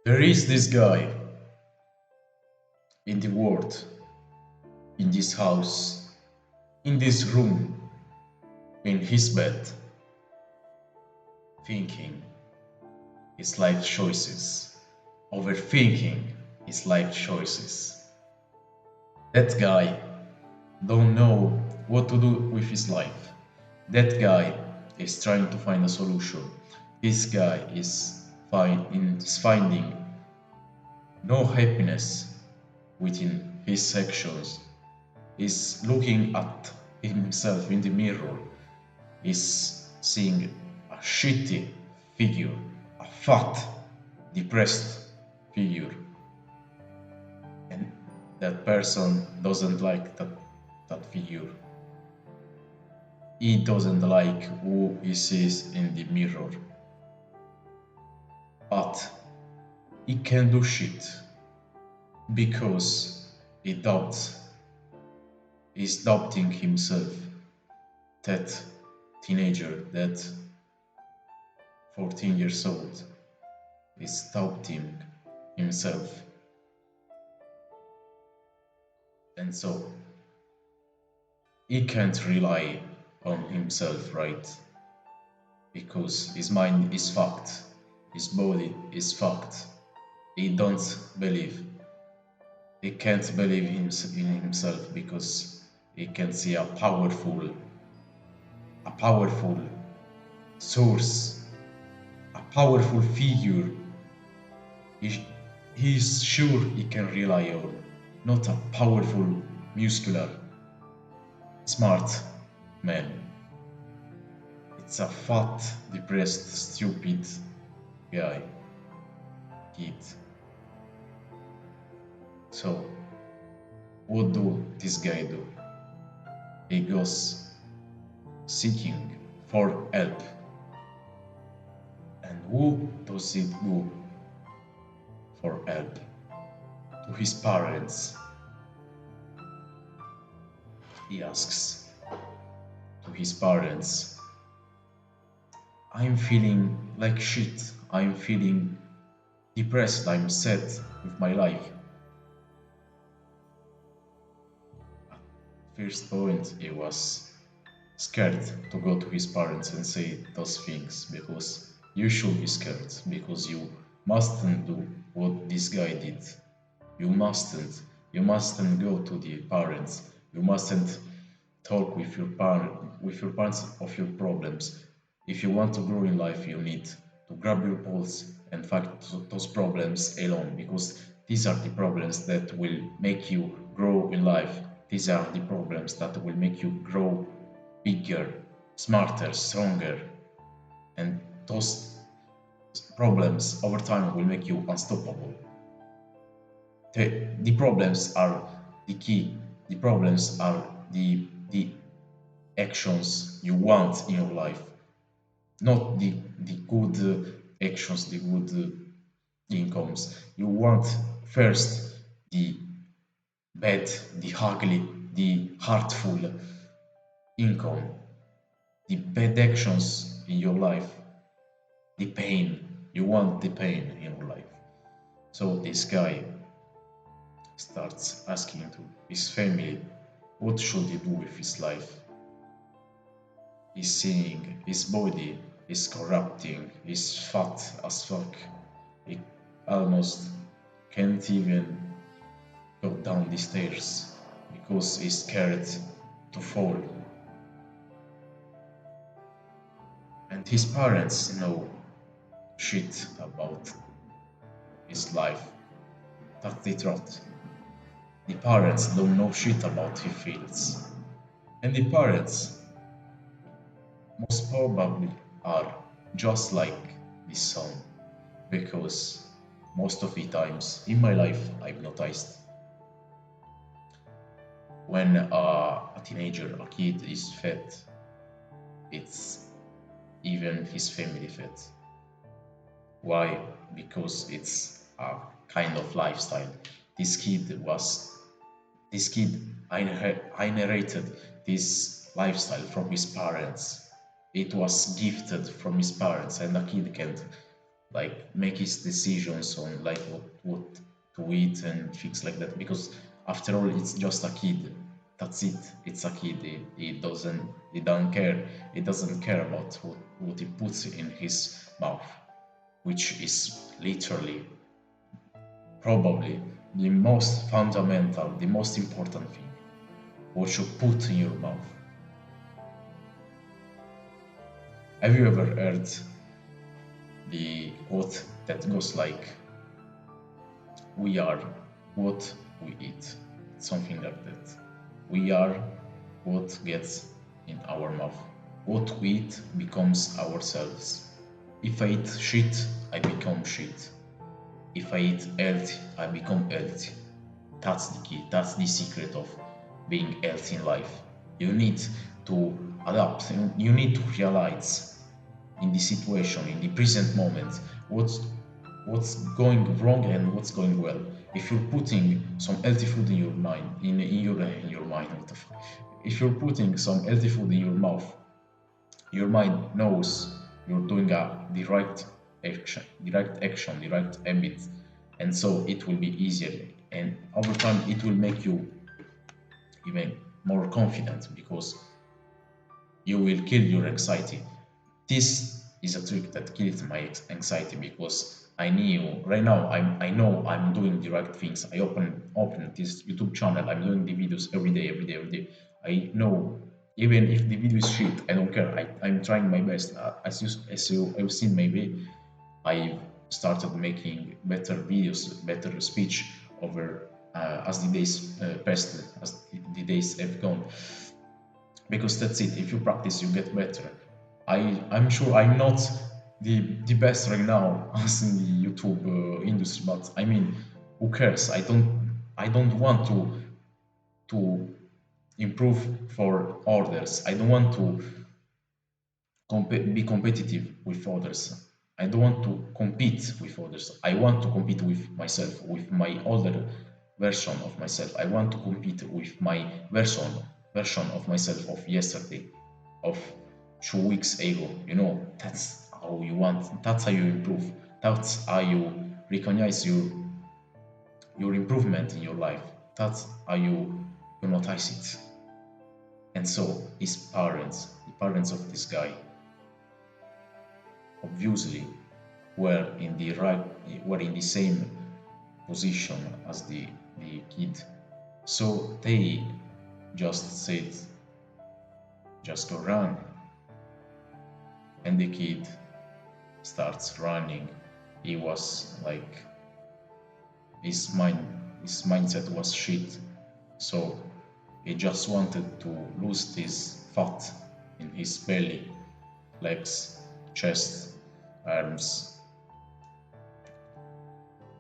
There is this guy in the world, in this house, in this room, in his bed, thinking his life choices, overthinking his life choices. That guy don't know what to do with his life. That guy is trying to find a solution. This guy is finding no happiness within his actions, is looking at himself in the mirror, is seeing a shitty figure, a fat, depressed figure, and that person doesn't like that figure. He doesn't like who he sees in the mirror, but he can do shit because he doubts. He's doubting himself. That teenager, that 14 years old, is doubting himself. And so he can't rely on himself, right? Because his mind is fucked, his body is fucked. He don't believe. He can't believe in himself because he can see a powerful source, a powerful figure. He, he's sure he can rely on, not a powerful, muscular, smart man. It's a fat, depressed, stupid guy, kid. So, what do this guy do? He goes seeking for help. And who does it go for help? To his parents. He asks to his parents, I'm feeling like shit. I'm feeling depressed. I'm sad with my life. At first point, he was scared to go to his parents and say those things because you should be scared because you mustn't do what this guy did. You mustn't. You mustn't go to the parents. You mustn't talk with your parents of your problems. If you want to grow in life, you need to grab your balls and fight those problems alone because these are the problems that will make you grow in life. These are the problems that will make you grow bigger, smarter, stronger, and those problems over time will make you unstoppable. The problems are the key. The problems are the actions you want in your life, not the good actions, the good incomes. You want first the bad, the ugly, the hurtful income, the bad actions in your life, the pain. You want the pain in your life. So this guy starts asking to his family what should he do with his life. He's seeing his body is corrupting, he's fat as fuck. He almost can't even go down the stairs because he's scared to fall. And his parents know shit about his life. That's the truth. The parents don't know shit about his feels. And the parents most probably are just like the son because most of the times in my life I've noticed when a teenager, a kid is fat, it's even his family fat. Why? Because it's a kind of lifestyle. This kid was, this kid inherited this lifestyle from his parents. It was gifted from his parents, and a kid can't like make his decisions on like what to eat and things like that, because after all it's just a kid. That's it. It's a kid. He doesn't care about what he puts in his mouth, which is literally probably the most fundamental, the most important thing, what you put in your mouth. Have you ever heard the quote that goes like, we are what we eat? Something like that. We are what gets in our mouth. What we eat becomes ourselves. If I eat shit, I become shit. If I eat healthy, I become healthy. That's the key. That's the secret of being healthy in life. You need to adapt. You need to realize in the situation, in the present moment, what's going wrong and what's going well. If you're putting some healthy food in your mind, in your mind, what the fuck? If you're putting some healthy food in your mouth, your mind knows you're doing the right action, the right habit, and so it will be easier. And over time, it will make you even more confident because you will kill your anxiety. This is a trick that killed my anxiety because I knew right now I know I'm doing the right things. I open this YouTube channel. I'm doing the videos every day, every day, every day. I know even if the video is shit, I don't care. I'm trying my best. As you have seen, maybe I started making better videos, better speech over as the days passed, as the days have gone, because that's it. If you practice, you get better. I'm sure I'm not the best right now as in the YouTube industry, but I mean, who cares? I don't want to improve for others. I don't want to be competitive with others. I don't want to compete with others. I want to compete with myself, with my older version of myself. I want to compete with my version of myself of yesterday, of 2 weeks ago. That's how you want. That's how you improve. That's how you recognize your improvement in your life. That's how you notice it. And so his parents, the parents of this guy, obviously were in the same position as the kid. So they just said, just go run. And the kid starts running. He was like, his mindset was shit. So he just wanted to lose this fat in his belly, legs, chest, arms.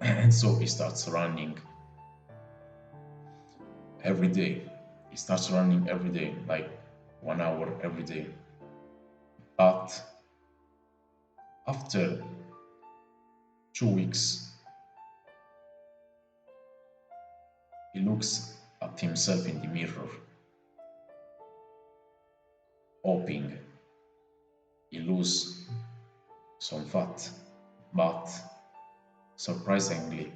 And so he starts running every day. He starts running every day, like 1 hour every day. But after 2 weeks, he looks at himself in the mirror, hoping he lose some fat. But surprisingly,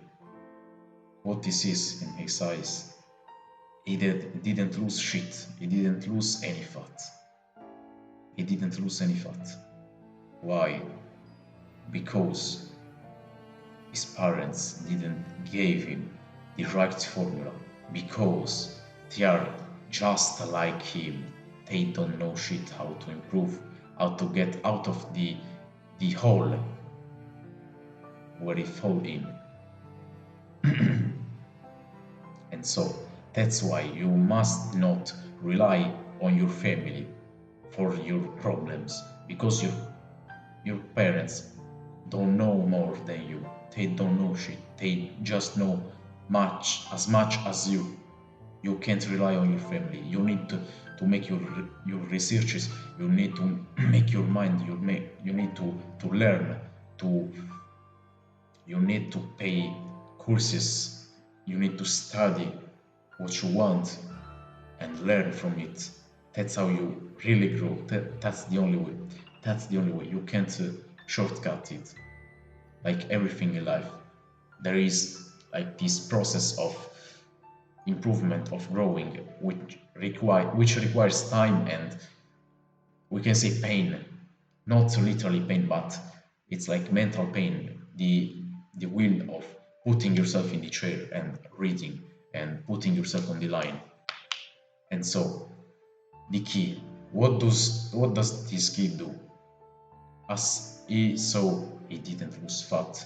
what he sees in his eyes, he didn't lose shit. He didn't lose any fat. He didn't lose any fat. Why? Because his parents didn't give him the right formula, because they are just like him. They don't know shit how to improve, how to get out of the hole where he fall in. And so that's why you must not rely on your family for your problems, because your parents don't know more than you. They don't know shit. They just know much as you. You can't rely on your family. You need to make your researches. You need to make your mind. You need to learn. To You need to pay courses. You need to study what you want and learn from it. That's how you really grow. That's the only way. That's the only way. You can't shortcut it. like everything in life. There is like this process of improvement, of growing, which requires time and we can say pain, not literally pain, but it's like mental pain, the will of putting yourself in the chair and reading and putting yourself on the line. And so the key, what does this kid do? As he saw he didn't lose fat,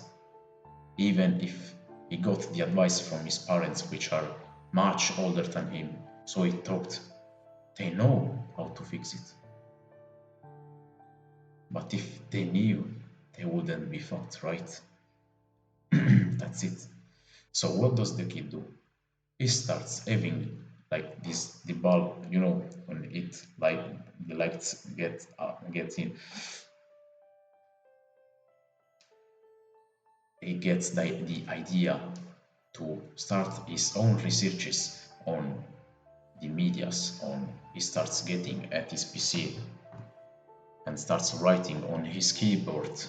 even if he got the advice from his parents, which are much older than him. So he thought they know how to fix it. But if they knew, they wouldn't be fat, right? That's it. So what does the kid do? He starts having like this the bulb, when it like the lights get in, he gets the idea to start his own researches on the medias. On he starts getting at his PC and starts writing on his keyboard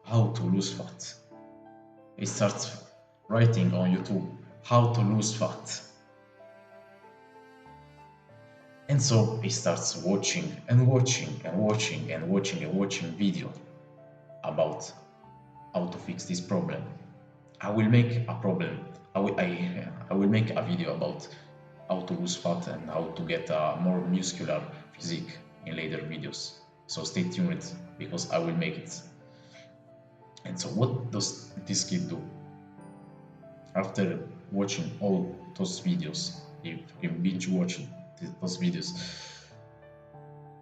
how to lose fat. He starts writing on YouTube how to lose fat. And so he starts watching and watching and watching and watching and watching video about how to fix this problem. I will make a problem. I will make a video about how to lose fat and how to get a more muscular physique in later videos. So stay tuned because I will make it. And so what does this kid do? After watching all those videos, if you binge watching those videos,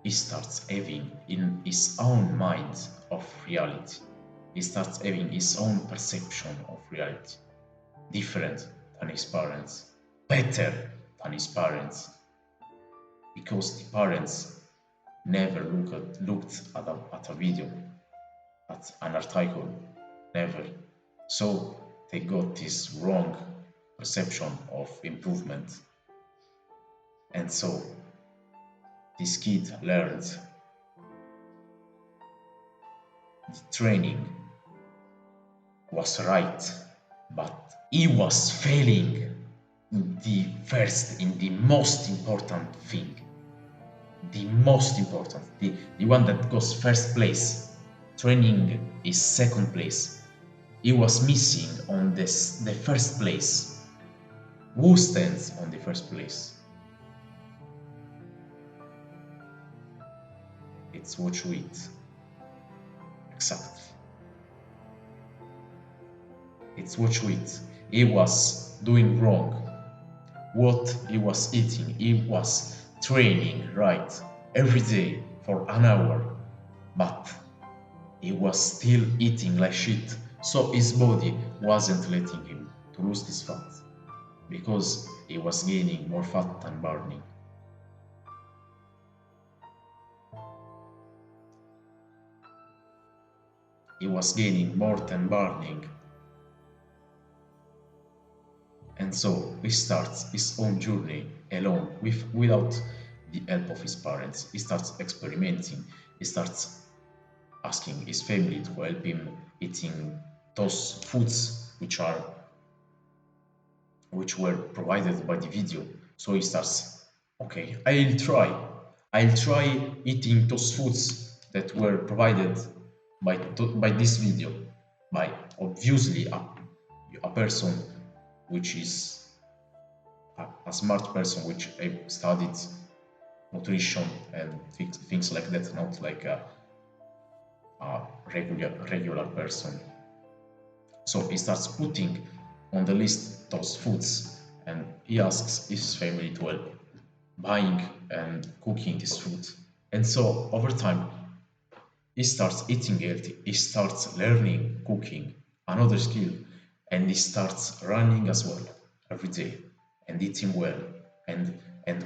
he starts having in his own mind of reality. He starts having his own perception of reality, different than his parents, better than his parents, because the parents never looked at a video, at an article, never. So they got this wrong perception of improvement. And so this kid learned the training was right, but he was failing in the most important thing. The most important, the one that goes first place. Training is second place. He was missing on the first place. Who stands on the first place? It's what you eat. Exactly. It's what you eat. He was doing wrong. What he was eating, he was training right every day for an hour, but he was still eating like shit. So his body wasn't letting him to lose this fat because he was gaining more fat than burning. He was gaining more than burning. And so he starts his own journey alone without the help of his parents. He starts experimenting. He starts asking his family to help him eating those foods which were provided by the video. So he starts, okay, I'll try eating those foods that were provided by this video, by obviously a person which is a smart person which studied nutrition and things like that, not like a regular person. So he starts putting on the list those foods and he asks his family to help buying and cooking this food. And so over time he starts eating healthy, he starts learning cooking, another skill, and he starts running as well every day and eating well and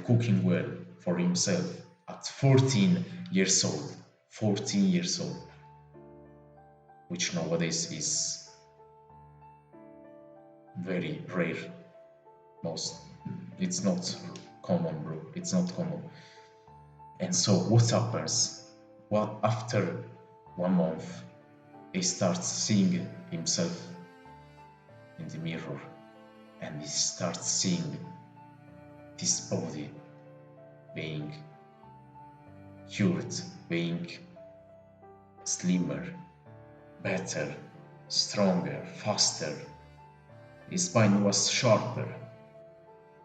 cooking well for himself at 14 years old. 14 years old, which nowadays is very rare. It's not common, bro. It's not common. And so what happens? Well, after 1 month, he starts seeing himself in the mirror, and he starts seeing this body being cured, being slimmer, better, stronger, faster. His spine was sharper,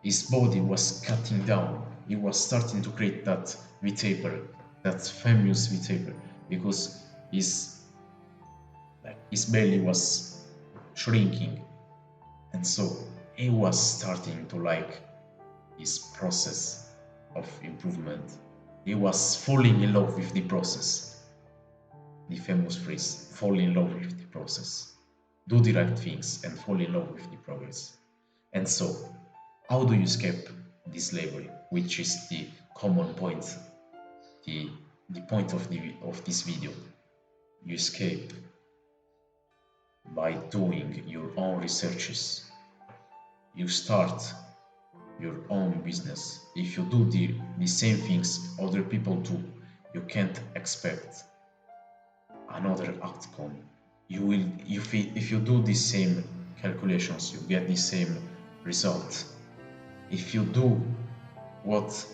his body was cutting down. He was starting to create that V-taper, that famous V-taper, because his belly was shrinking, and so he was starting to like his process of improvement. He was falling in love with the process. The famous phrase, fall in love with the process. Do the right things and fall in love with the progress. And so, how do you escape this slavery, which is the common point, the point of this video? You escape by doing your own researches. You start your own business. If you do the same things other people do, you can't expect another outcome. You will, if you do the same calculations, you get the same result. If you do what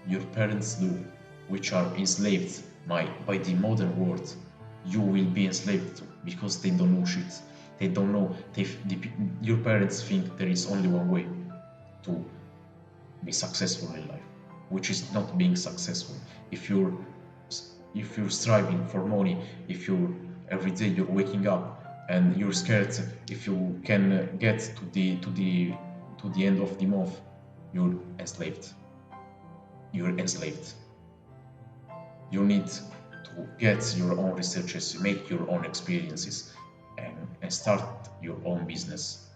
your parents do, which are enslaved by the modern world, you will be enslaved too, because they don't know shit. They don't know. Your parents think there is only one way to be successful in life, which is not being successful. If you're striving for money, if you every day you're waking up and you're scared if you can get to the end of the month, you're enslaved. You're enslaved. You need to get your own researches, make your own experiences, and start your own business,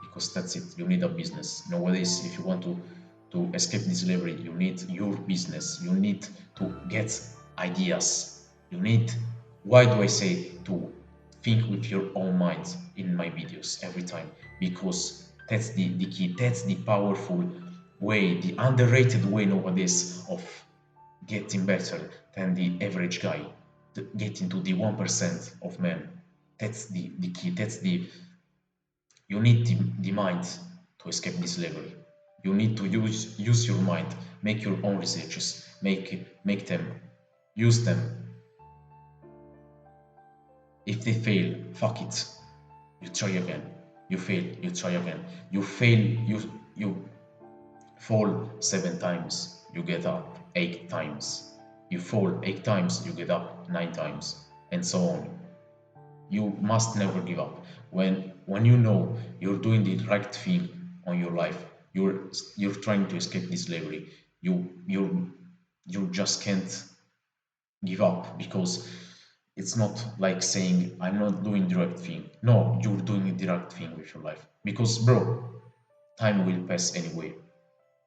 because that's it. You need a business nowadays. If you want to escape this slavery, you need your business. You need to get ideas. You need, why do I say to think with your own mind in my videos every time? Because that's the key. That's the powerful way, the underrated way nowadays of getting better than the average guy, getting to the 1% of men. That's the key. That's the, you need the mind to escape this slavery. You need to use your mind, make your own researches, make them, use them. If they fail, fuck it. You try again. You fail, you try again. You fail, you fall 7 times, you get up 8 times. You fall 8 times, you get up 9 times, and so on. You must never give up. When you know you're doing the right thing on your life, you're trying to escape this slavery, you just can't give up, because it's not like saying I'm not doing the right thing. No, you're doing the right thing with your life, because bro, time will pass anyway,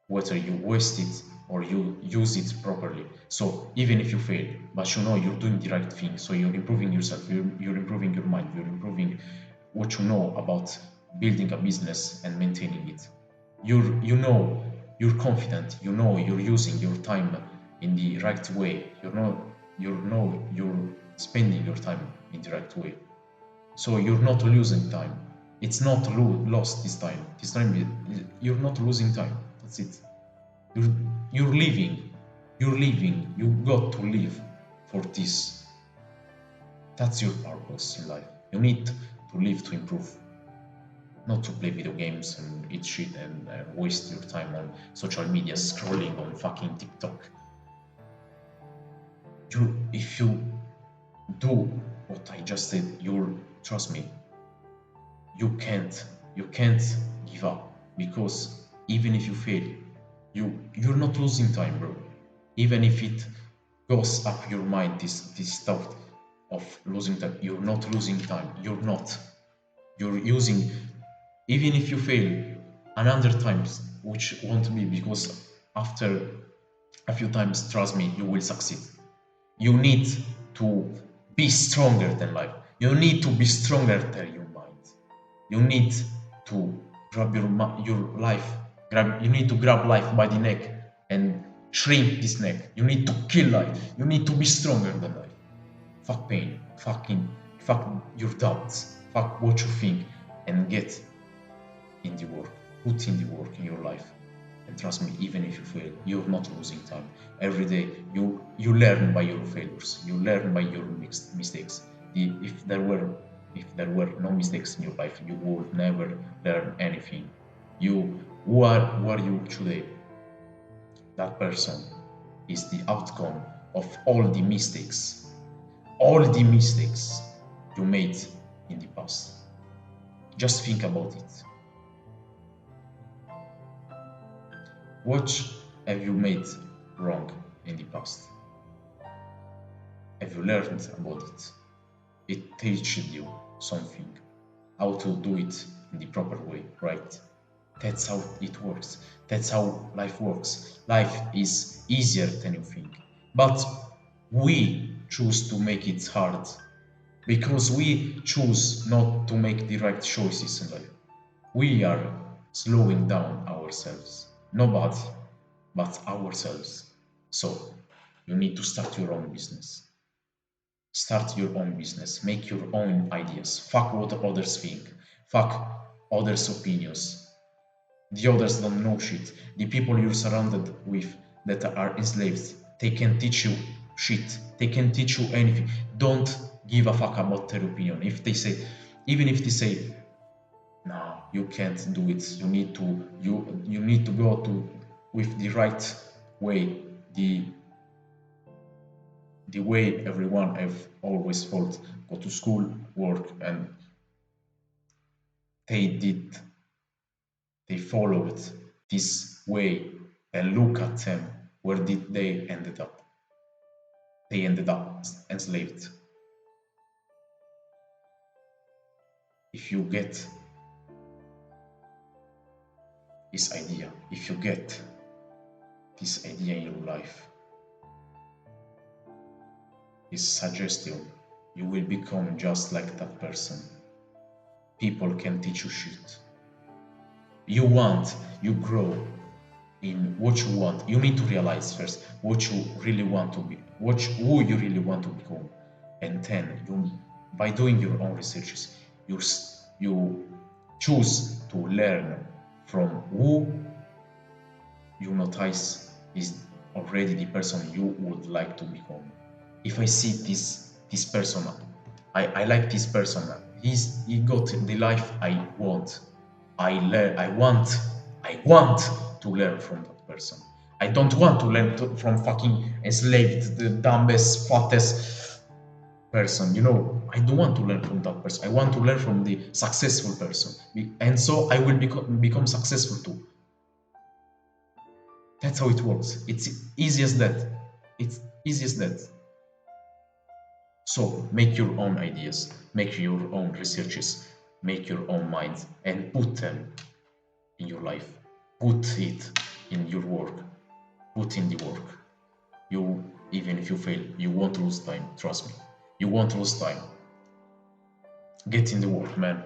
whether you waste it or you use it properly. So even if you fail, but you know you're doing the right thing, so you're improving yourself, you're improving your mind, you're improving what you know about building a business and maintaining it. You're confident, you know you're using your time in the right way, you're spending your time in the right way, so you're not losing time. It's not lost this time. This time you're not losing time. That's it. You're living. You're living. You got to live for this. That's your purpose in life. You need to live to improve, not to play video games and eat shit and waste your time on social media, scrolling on fucking TikTok. If you do what I just said, trust me, you can't give up, because even if you fail, you're not losing time, bro. Even if it goes up your mind, this thought of losing time, you're not losing time. You're using, even if you fail another times, which won't be, because after a few times, trust me, you will succeed. You need to be stronger than life. You need to be stronger than your mind. You need to grab your life. You need to grab life by the neck and shrink this neck. You need to kill life. You need to be stronger than life. Fuck pain. Fuck fuck your doubts, fuck what you think, and get in the work. Put in the work in your life. And trust me, even if you fail, you're not losing time. Every day you learn by your failures. You learn by your mistakes. If there were no mistakes in your life, you would never learn anything. You who are you today? That person is the outcome of all the mistakes you made in the past. Just think about it. What have you made wrong in the past? Have you learned about it? It teaches you something, how to do it in the proper way, right? That's how it works. That's how life works. Life is easier than you think. But we choose to make it hard because we choose not to make the right choices in life. We are slowing down ourselves. Nobody but ourselves. So you need to start your own business. Start your own business. Make your own ideas. Fuck what others think. Fuck others' opinions. The others don't know shit. The people you're surrounded with that are enslaved, they can teach you shit. They can teach you anything. Don't give a fuck about their opinion. If they say, even if they say, no, you can't do it. You need to go to with the right way, the way everyone have always thought. Go to school, work, and they did. They followed this way, and look at them. Where did they ended up? They ended up enslaved. If you get if you get this idea in your life, this suggestion, you will become just like that person. People can teach you shit. You grow in what you want. You need to realize first what you really want to be, who you really want to become, and then by doing your own researches, you choose to learn from who you notice is already the person you would like to become. If I see this person, I like this person. He got the life I want. I want to learn from that person. I don't want to learn from fucking enslaved, the dumbest, fattest person. I don't want to learn from that person. I want to learn from the successful person, and so I will become successful too. That's how it works. It's easy as that. It's easy as that. So make your own ideas, make your own researches, make your own mind, and put them in your life. Put it in your work. Put in the work. Even if you fail, you won't lose time. Trust me. You won't lose time. Get in the work, man.